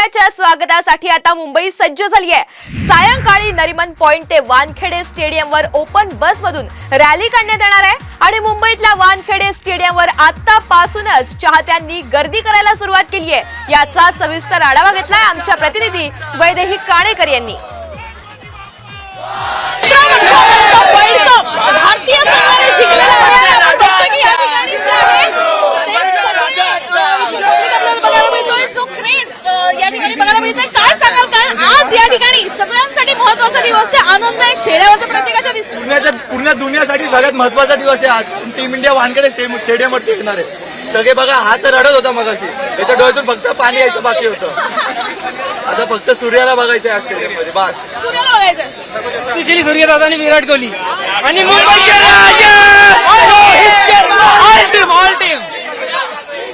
दिल्लीकरांच्या स्वागतासाठी आता मुंबई सज्ज झाली आहे। सायंकाळी नरिमन पॉइंट ते वानखेडे स्टेडियमवर ओपन बसमधून रॅली काढण्यात येणार आहे आणि मुंबईतल्या वानखेडे स्टेडियमवर आतापासूनच चाहत्यांनी गर्दी करायला सुरुवात केली आहे। याचा सविस्तर आढावा घेतलाय आमच्या प्रतिनिधी वैदेही काणेकर यांनी। भारतीय संघाने जिंकलेला आहे। आपण बघतोय की या ठिकाणी जे आहे बघायला मिळतोय जो क्रेज या ठिकाणी बघायला मिळतोय। काय सांगाल, कारण आज या ठिकाणी सगळ्यांसाठी महत्त्वाचा दिवस आहे। आनंद एक चेहऱ्यावरती प्रत्येकाच्या दिसतो। पूर्ण दुनियासाठी सगळ्यात महत्त्वाचा दिवस आहे आज। टीम इंडिया वानखेडे स्टेडियमवरती येणार आहे। सगळे बघा, हा तर रडत होता मगाशी, त्याच्या डोळ्यातून फक्त पाणी यायचं बाकी होतं। आता फक्त सूर्याला बघायचं आहे स्टेडियम मध्ये, बस सूर्याला बघायचं। स्पेशली सूर्यदादा आणि विराट कोहली आणि मुंबईचे राजा ऑल टीम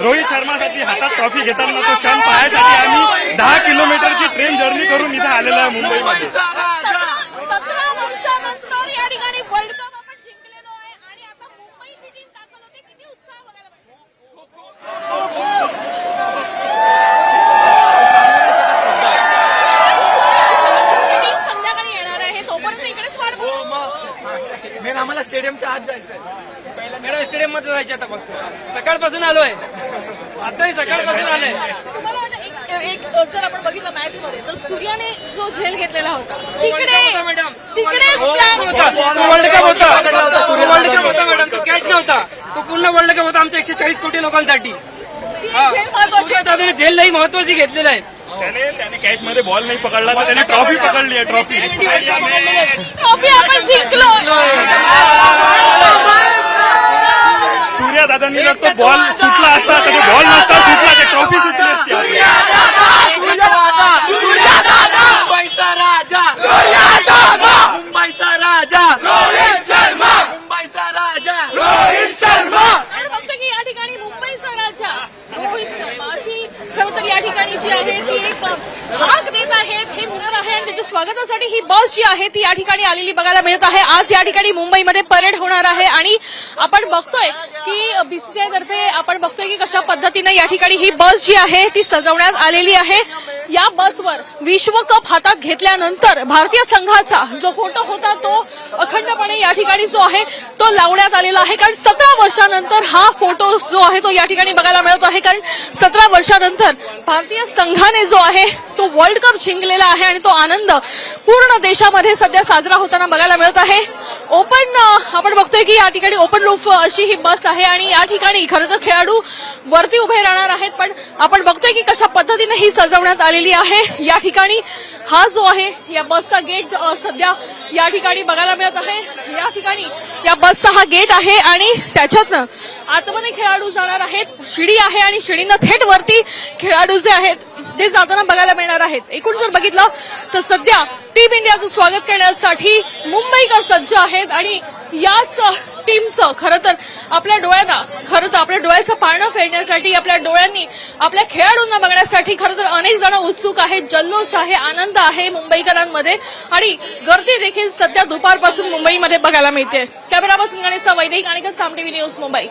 रोहित शर्मासाठी हातात ट्रॉफी घेताना तो क्षण पाहण्यासाठी आम्ही 10 किलोमीटरची ट्रेन जर्नी करून इथे आलेलो आहे मुंबईमध्ये। 17 वर्षानंतर या ठिकाणी वर्ल्ड कप आपण जिंकलेलो आहे आणि आता मुंबईची टीम दाखल होते। किती उत्साह बघायला टीम संध्याकाळी येणार आहे, तोपर्यंत इकडेच वाट बघू। मेन आम्हाला स्टेडियमच्या आत जायचंय। मेरा स्टेडियम मध्ये जायचं आता फक्त। सकाळपासून आलोय, आताही सकाळपासून आलोय। तुम्हाला वाटतं एक जर आपण बघितलं मॅच मध्ये तर सूर्याने जो झेल घेतलेला होता तिकडेच प्लॅन होता, तो वर्ल्ड कप होता, वर्ल्ड कप होता मॅडम, तो कॅच नव्हता, तो पूर्ण वर्ल्ड कप होता आमच्या 140 कोटी लोकांसाठी। झेल महत्वाची आहे। दादाने झेल नाही महत्वाची घेतलेलं आहे। त्याने कॅच मध्ये बॉल नाही पकडला तर त्याने ट्रॉफी पकडली आहे। ट्रॉफी ट्रॉफी आपण जिंकलो। सूर्या दादांनी जर तो बॉल सुटला असता तर तो बॉल नसता सुटला, ते ट्रॉफी सुटली असती। मुंबईचा राजा, मुंबईचा राजा रोहित शर्मा, मुंबईचा राजा रोहित शर्मा। आपण बघतो की या ठिकाणी मुंबईचा राजा रोहित शर्मा अशी खरं तर या ठिकाणी जी आहे ती एक हाक देत आहेत, हे म्हणत आहे आणि त्याच्या स्वागतासाठी ही बस जी आहे ती या ठिकाणी आलेली बघायला मिळत आहे। आज या ठिकाणी मुंबईमध्ये परेड होणार आहे आणि आपण बघतोय की बीसीसीआय तर्फे आपण बघतोय की कशा पद्धतीने या ठिकाणी ही बस जी आहे ती सजवण्यात आलेली आहे। या बसवर विश्वकप हातात घेतल्यानंतर भारतीय संघाचा जो फोटो होता तो अखंडपणे या ठिकाणी जो आहे तो लावण्यात आलेला आहे, कारण 17 वर्षानंतर हा फोटो जो आहे तो या ठिकाणी बघायला मिळत आहे। कारण 17 वर्षानंतर भारतीय संघाने जो आहे तो वर्ल्ड कप जिंकलेला आहे आणि तो आनंद पूर्ण देशामध्ये सध्या साजरा होताना बघायला मिळत आहे। ओपन आपण बघतोय की या ठिकाणी ओपन रूफ अशी ही बस आहे आणि या ठिकाणी खरं तर खेळाडू वरती उभे राहणार आहेत, पण आपण बघतोय की कशा पद्धतीने ही सजवण्यात आलेली आहे। या ठिकाणी हा जो आहे या बसचा गेट सध्या या ठिकाणी बघायला मिळत आहे। या ठिकाणी या बसचा हा गेट आहे आणि त्याच्यातनं आतमध्ये खेळाडू जाणार आहेत। शिडी आहे आणि शिडीनं थेट वरती खेळाडू जे आहेत ते जाताना बघायला मिळणार आहेत। एकूण जर बघितलं तर सध्या टीम इंडियाचं स्वागत करण्यासाठी मुंबईकर सज्ज आहेत आणि याच टीमचं खरं तर आपल्या डोळ्याचं पारणं फेडण्यासाठी आपल्या डोळ्यांनी आपल्या खेळाडूंना बघण्यासाठी खरं तर अनेक जण उत्सुक आहेत। जल्लोष आहे, आनंद आहे मुंबईकरांमध्ये आणि गर्दी देखील सध्या दुपारपासून मुंबईमध्ये बघायला मिळते। कॅमेरा पर्सन गणेश वैदेही काणेकर, साम टीव्ही न्यूज, मुंबई।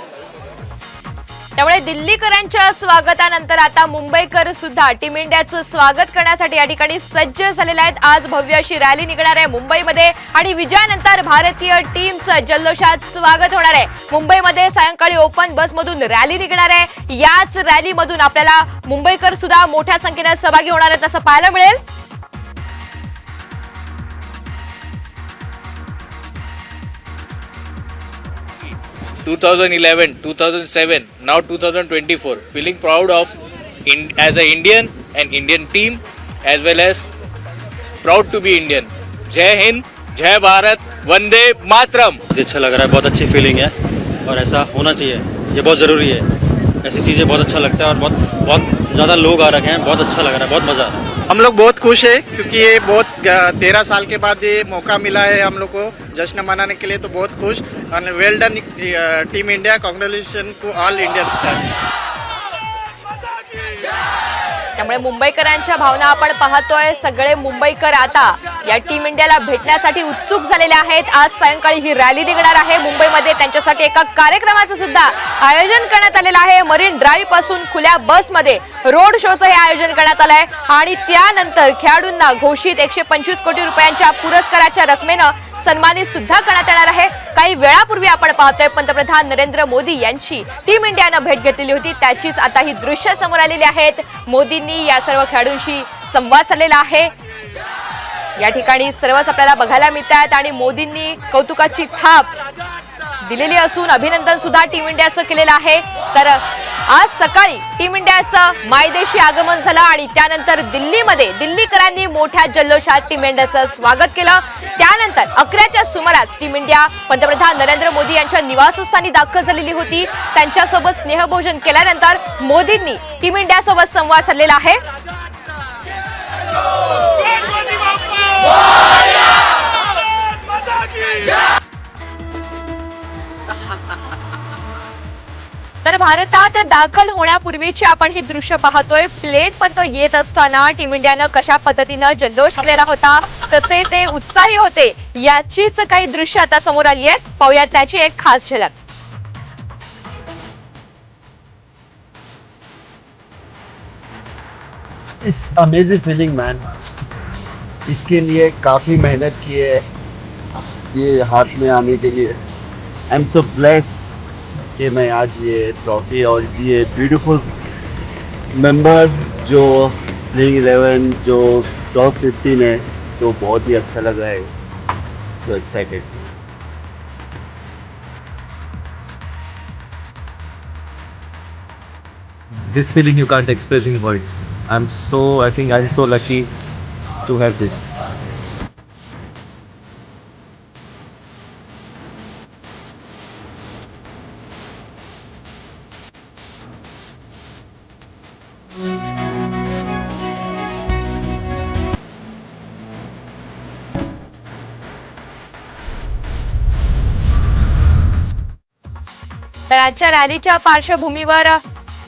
त्यामुळे दिल्लीकरांच्या स्वागतानंतर आता मुंबईकर सुद्धा टीम इंडियाचं स्वागत करण्यासाठी या ठिकाणी सज्ज झालेले आहेत। आज भव्य अशी रॅली निघणार आहे मुंबईमध्ये आणि विजयानंतर भारतीय टीमचं जल्लोषात स्वागत होणार आहे। मुंबईमध्ये सायंकाळी ओपन बसमधून रॅली निघणार आहे। याच रॅलीमधून आपल्याला मुंबईकर सुद्धा मोठ्या संख्येने सहभागी होणार आहेत असं पाहायला मिळेल। ...2011, 2007, now 2024. Feeling proud of as an Indian and Indian team, as well as proud to be Indian. जय हिंद, जय भारत, वंदे मातरम। अच्छा लग रहा है, बहुत अच्छी फीलिंग है और ऐसा होना चाहिए, ये बहुत ज़रूरी है। ऐसी चीज़ें बहुत अच्छा लगता है और बहुत ज़्यादा लोग आ रखे हैं, बहुत अच्छा लग रहा है, बहुत मज़ा आ रहा है। हम लोग बहुत खुश है क्योंकि ये बहुत 13 साल के बाद ये मौका मिला है हम लोग को जश्न मनाने के लिए, तो बहुत खुश। और well done team India, congratulation to all Indian fans. त्यामुळे मुंबईकरांच्या भावना आपण पाहतोय. सगळे मुंबईकर आता या टीम इंडियाला भेटण्यासाठी उत्सुक झालेले आहेत. आज सायंकाळी ही रॅली निघणार आहे मुंबईमध्ये. त्यांच्यासाठी एका कार्यक्रमाचं सुद्धा आयोजन करण्यात आलेलं आहे. मरीन ड्राईव्ह पासून खुल्या बसमध्ये रोड शोचं हे आयोजन करण्यात आलंय आणि त्यानंतर खेळाडूंना घोषित 125 कोटी रुपयांच्या पुरस्काराच्या रकमेनं सन्मानित सुद्धा करण्यात येणार आहे. काही वेळापूर्वी आपण पाहतोय पंतप्रधान नरेंद्र मोदी यांची टीम इंडियानं भेट घेतलेली होती. त्याचीच आता ही दृश्य समोर आलेली आहेत. मोदींनी या सर्व खेळाडूंशी संवाद साधलेला आहे. या ठिकाणी सर्वच आपल्याला बघायला मिळतात आणि मोदींनी कौतुकाची थाप दिलेली असून अभिनंदन सुद्धा टीम इंडियाचं केलेलं आहे. तर आज सकाळी टीम इंडियाचं मायदेशी आगमन झालं आणि त्यानंतर दिल्लीमध्ये दिल्लीकरांनी मोठ्या जल्लोषात टीम इंडियाचं स्वागत केलं. त्यानंतर 11च्या सुमारास टीम इंडिया पंतप्रधान नरेंद्र मोदी यांच्या निवासस्थानी दाखल झालेली होती. त्यांच्यासोबत स्नेहभोजन केल्यानंतर मोदींनी टीम इंडियासोबत संवाद साधलेला आहे. तर भारतात दाखल होण्यापूर्वीची आपण ही दृश्य पाहतोय. प्लेन पण येत असताना टीम इंडियानं कशा पद्धतीनं जल्लोष केलेला होता, कसे ते उत्साही होते, याचीच काही दृश्य आता समोर आली आहेत. पाहूयात त्याची एक खास झलक. It's amazing feeling man. इसके लिए काफ़ी मेहनत की है ये हाथ में आने के लिए. आई एम सो ब्लेस्ड कि मैं आज ये ट्रॉफी और ये ब्यूटीफुल मेंबर जो प्लेइंग 11 जो टॉप 15 है तो बहुत ही अच्छा लग रहा है. So excited. This feeling you can't express in words. I think I'm so lucky to have this. तर आजच्या रॅलीच्या पार्श्वभूमीवर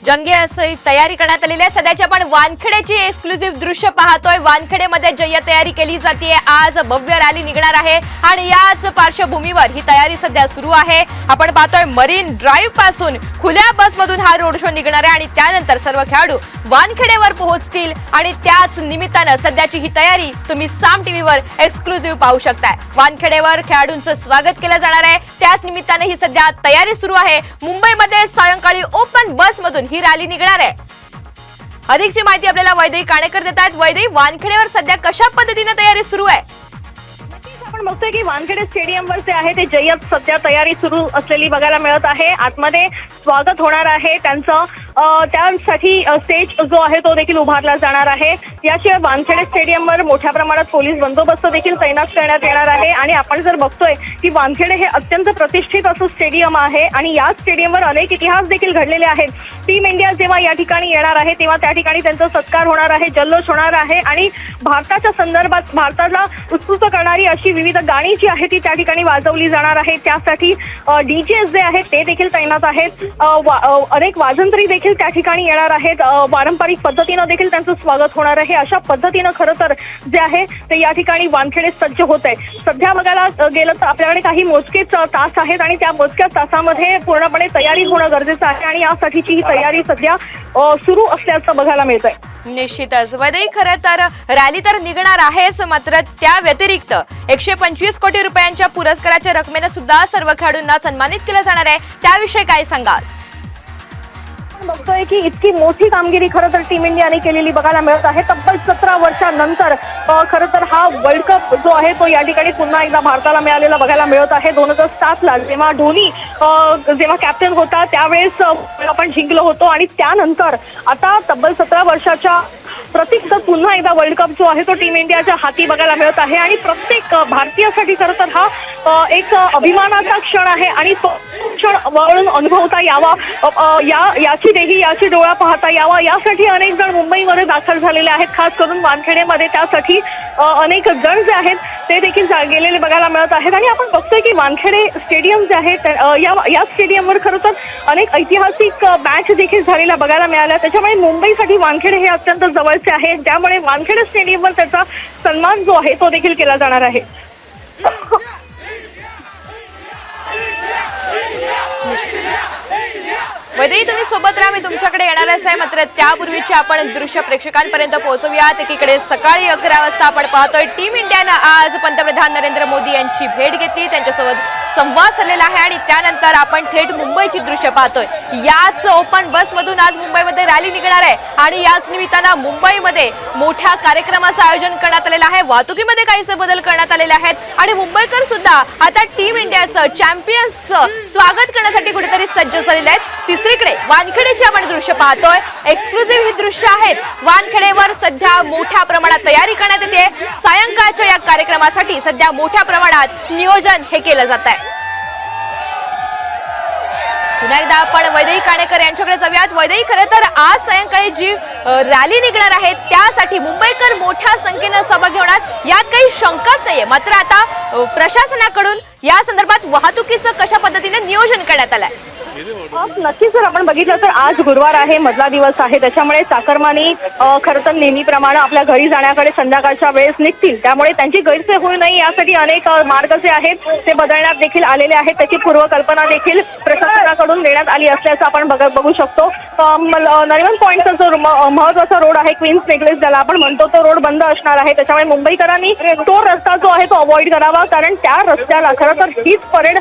जंगी अशी तयारी करण्यात आलेली आहे. सध्याची आपण वानखेडेची एक्सक्लुझिव्ह दृश्य पाहतोय. वानखेडेमध्ये जय्यत तयारी केली जाते. आज भव्य रॅली निघणार आहे आणि याच पार्श्वभूमीवर ही तयारी सध्या सुरू आहे. आपण पाहतोय मरीन ड्राईव्ह पासून खुल्या बसमधून हा रोड शो निघणार आहे आणि त्यानंतर सर्व खेळाडू वानखेडेवर पोहोचतील आणि त्याच निमित्तानं सध्याची ही तयारी तुम्ही साम टीव्हीवर एक्सक्लुझिव्ह पाहू शकताय. वानखेडेवर खेळाडूंचं स्वागत केलं जाणार आहे. त्याच निमित्तानं ही सध्या तयारी सुरू आहे. मुंबईमध्ये सायंकाळी ओपन बसमधून ही रॅली निघणार आहे. अधिकची माहिती आपल्याला वैदेही काणेकर देत आहेत. वैदेही, वानखेडेवर सध्या कशा पद्धतीने तयारी सुरू आहे? आपण बघतोय की वानखेडे स्टेडियमवर जे आहे ते जय्यत सध्या तयारी सुरू असलेली बघायला मिळत आहे. आतमध्ये स्वागत होणार आहे त्यांचं. त्यासाठी स्टेज जो आहे तो देखील उभारला जाणार आहे. याशिवाय वानखेडे स्टेडियमवर मोठ्या प्रमाणात पोलीस बंदोबस्त देखील तैनात करण्यात येणार आहे. आणि आपण जर बघतोय की वानखेडे हे अत्यंत प्रतिष्ठित असं स्टेडियम आहे आणि या स्टेडियमवर अनेक इतिहास देखील घडलेले आहेत. टीम इंडिया जेव्हा या ठिकाणी येणार आहे तेव्हा त्या ठिकाणी त्यांचा सत्कार होणार आहे, जल्लोष होणार आहे आणि भारताच्या संदर्भात भारताला उत्सुक करणारी अशी विविध गाणी जी आहेत ती त्या ठिकाणी वाजवली जाणार आहे. त्यासाठी डीजेस जे आहेत ते देखील तैनात आहेत. अनेक वाजंत्री देखील त्या ठिकाणी येणार आहेत. पारंपरिक पद्धतीनं देखील त्यांचं स्वागत होणार आहे. अशा पद्धतीनं खरं तर जे आहे ते या ठिकाणी वानखेडे सज्ज होत आहे. सध्या बघायला गेलं तर आपल्याकडे काही मोजकेच तास आहेत आणि त्या मोजक्या तासामध्ये पूर्णपणे तयारी होणं गरजेचं आहे आणि यासाठीची ही तयारी सध्या सुरू असल्याचं बघायला मिळतंय. निश्चितच वैदेही, खरं तर रॅली तर निघणार आहेच, मात्र त्या व्यतिरिक्त 125 कोटी रुपयांच्या पुरस्काराच्या रकमेनं सुद्धा सर्व खेळाडूंना सन्मानित केलं जाणार आहे. त्याविषयी काय सांगाल? बघतोय की इतकी मोठी कामगिरी खरं तर टीम इंडियाने केलेली बघायला मिळत आहे. तब्बल 17 वर्षांनंतर खरं तर हा वर्ल्ड कप जो आहे तो या ठिकाणी पुन्हा एकदा भारताला मिळालेला बघायला मिळत आहे. 2007ला जेव्हा धोनी जेव्हा कॅप्टन होता त्यावेळेस आपण जिंकलो होतो आणि त्यानंतर आता तब्बल 17 वर्षाच्या प्रतीक पुन्हा एकदा वर्ल्ड कप जो आहे तो टीम इंडियाच्या हाती बघायला मिळत आहे आणि प्रत्येक भारतीयासाठी खरं तर हा एक अभिमानाचा क्षण आहे आणि तो क्षण वळून अनुभवता यावा, याची डोळा पाहता यावा, यासाठी अनेक जण मुंबईमध्ये दाखल झालेले आहेत. खास करून वानखेडेमध्ये त्यासाठी अनेक जण जे आहेत ते देखील गेलेले बघायला मिळत आहेत. आणि आपण बघतोय की वानखेडे स्टेडियम जे आहे या स्टेडियमवर खरं तर अनेक ऐतिहासिक मॅच देखील झालेल्या बघायला मिळाल्या. त्याच्यामुळे मुंबईसाठी वानखेडे हे अत्यंत जवळचे आहे. त्यामुळे वानखेडे स्टेडियमवर त्याचा सन्मान जो आहे तो देखील केला जाणार आहे. वैदेही तुम्ही सोबत राहा, मी तुमच्याकडे येणारच आहे. मात्र त्यापूर्वीचे आपण दृश्य प्रेक्षकांपर्यंत पोहोचवूयात. एकीकडे सकाळी 11 वाजता आपण पाहतोय टीम इंडियानं आज पंतप्रधान नरेंद्र मोदी यांची भेट घेतली, त्यांच्यासोबत संवाद साधलेला आहे आणि त्यानंतर आपण थेट मुंबईची दृश्य पाहतोय. याच ओपन बसमधून आज मुंबईमध्ये रॅली निघणार आहे आणि याच निमित्तानं मुंबईमध्ये मोठ्या कार्यक्रमाचं आयोजन करण्यात आलेलं आहे. वाहतुकीमध्ये काहीसे बदल करण्यात आलेले आहेत आणि मुंबईकर सुद्धा आता टीम इंडियाचं चॅम्पियन्सचं स्वागत करण्यासाठी कुठेतरी सज्ज झालेले आहेत. तिसरीकडे वानखेडेची आपण दृश्य पाहतोय. एक्सक्लुझिव्ह ही दृश्य आहेत. वानखेडेवर सध्या मोठ्या प्रमाणात तयारी करण्यात येते. सायंकाळच्या या कार्यक्रमासाठी सध्या मोठ्या प्रमाणात नियोजन हे केलं जात आहे. पुन्हा एकदा आपण वैदेही काणेकर यांच्याकडे जाऊयात. वैदेही, खरं तर आज सायंकाळी जी रॅली निघणार आहे त्यासाठी मुंबईकर मोठ्या संख्येनं सहभागी होणार, यात काही शंकाच नाहीये. मात्र आता प्रशासनाकडून या संदर्भात वाहतुकीचं कशा पद्धतीने नियोजन करण्यात आलंय? नक्कीच जर आपण बघितलं तर आज गुरुवार आहे, मधला दिवस आहे. त्याच्यामुळे चाकरमानी खरं तर नेहमीप्रमाणे आपल्या घरी जाण्याकडे संध्याकाळच्या वेळेस निघतील. त्यामुळे त्यांची गैरसोय होऊ नये यासाठी अनेक मार्ग जे आहेत ते बदलण्यात देखील आलेले आहेत. त्याची पूर्वकल्पना देखील प्रशासनाकडून देण्यात आली असल्याचं आपण बघू शकतो. नरिमन पॉईंटचा जो महत्वाचा रोड आहे, क्वीन्स नेकलेस ज्याला आपण म्हणतो, तो रोड बंद असणार आहे. त्याच्यामुळे मुंबईकरांनी तो रस्ता जो आहे तो अवॉइड करावा, कारण त्या रस्त्याला खरं तर हीच परेड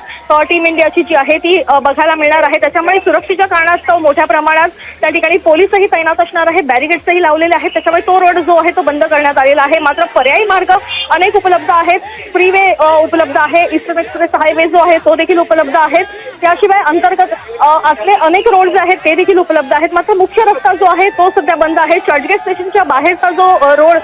टीम इंडियाची जी आहे ती बघायला मिळणार आहे. त्याच्यामुळे सुरक्षेच्या कारणास्तव मोठ्या प्रमाणात त्या ठिकाणी पोलीसही तैनात असणार आहे, बॅरिकेड्सही लावलेले आहेत. त्याच्यामुळे तो रोड जो आहे तो बंद करण्यात आलेला आहे. मात्र पर्यायी मार्ग अनेक उपलब्ध आहेत. फ्रीवे उपलब्ध आहे, ईस्टर्न एक्सप्रेस हायवे जो आहे तो देखील उपलब्ध आहे. त्याशिवाय अंतर्गत असले अनेक रोड जे आहेत ते देखील उपलब्ध आहेत. मात्र मुख्य रस्ता जो आहे तो सध्या बंद आहे. चर्चगेट स्टेशनच्या बाहेरचा जो रोड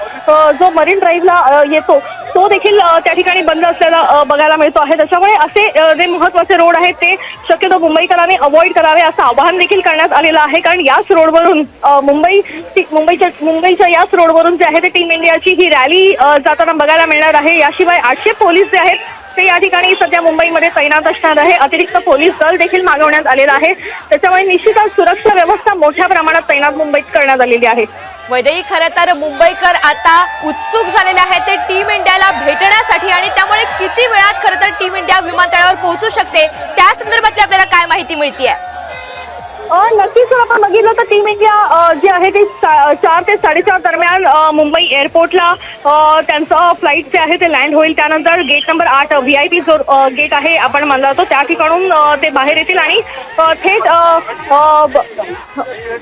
जो मरीन ड्राईव्हला येतो तो देखील त्या ठिकाणी बंद असलेला बघायला मिळतो आहे. त्याच्यामुळे असे जे महत्वाचे रोड आहेत ते शक्यतो मुंबईकरांनी अवॉइड करावे असं आवाहन देखील करण्यात आलेलं आहे. कारण याच रोडवरून मुंबईच्या याच रोडवरून जे आहे ते टीम इंडियाची ही रॅली जाताना बघायला मिळणार आहे. याशिवाय 800 पोलीस जे आहेत ते या ठिकाणी सध्या मुंबईमध्ये तैनात असणार आहे. अतिरिक्त पोलीस दल देखील मागवण्यात आलेलं आहे. त्याच्यामुळे निश्चितच सुरक्षा व्यवस्था मोठ्या प्रमाणात तैनात मुंबईत करण्यात आलेली आहे. वैदेही, खरं तर मुंबईकर आता उत्सुक झालेले आहेत ते टीम इंडियाला भेटण्यासाठी आणि त्यामुळे किती वेळात खरं तर टीम इंडिया विमानतळावर पोहोचू शकते त्या संदर्भातली आपल्याला काय माहिती मिळतीये? नक्कीच जर आपण बघितलं तर टीम इंडिया जी आहे ती 4 ते 4:30 दरम्यान मुंबई एअरपोर्टला त्यांचं फ्लाईट जे आहे ते लँड होईल. त्यानंतर गेट नंबर 8 VIP जो गेट आहे आपण मानला जातो त्या ठिकाणून ते बाहेर येतील आणि थेट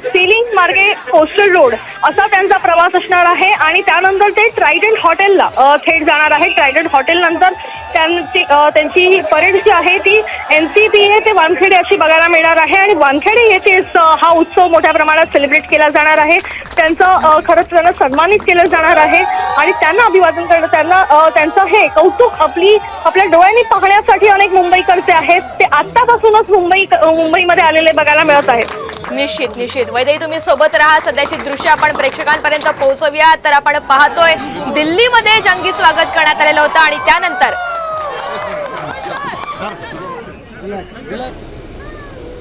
सीलिंग मार्गे कोस्टल रोड असा त्यांचा प्रवास असणार आहे. आणि त्यानंतर ते ट्रायडंट हॉटेलला थेट जाणार आहे. ट्रायडंट हॉटेल नंतर त्यांची परेड जी आहे ती NCPA ते वानखेडे अशी बघायला मिळणार आहे. आणि वानखेडे येथेच हा उत्सव मोठ्या प्रमाणात सेलिब्रेट केला जाणार आहे. त्यांचं खरंच त्यांना सन्मानित केलं जाणार आहे आणि त्यांना अभिवादन करणं, त्यांचं हे कौतुक आपल्या डोळ्यांनी पाहण्यासाठी अनेक मुंबईकरचे आहेत ते आत्तापासूनच मुंबईमध्ये आलेले बघायला मिळत आहेत. निश्चित वैदेही, तुम्ही सोबत राहा. सध्याची दृश्य आपण प्रेक्षकांपर्यंत पोहोचवूया. तर आपण पाहतोय दिल्लीमध्ये जंगी स्वागत करण्यात आलेलं होतं आणि त्यानंतर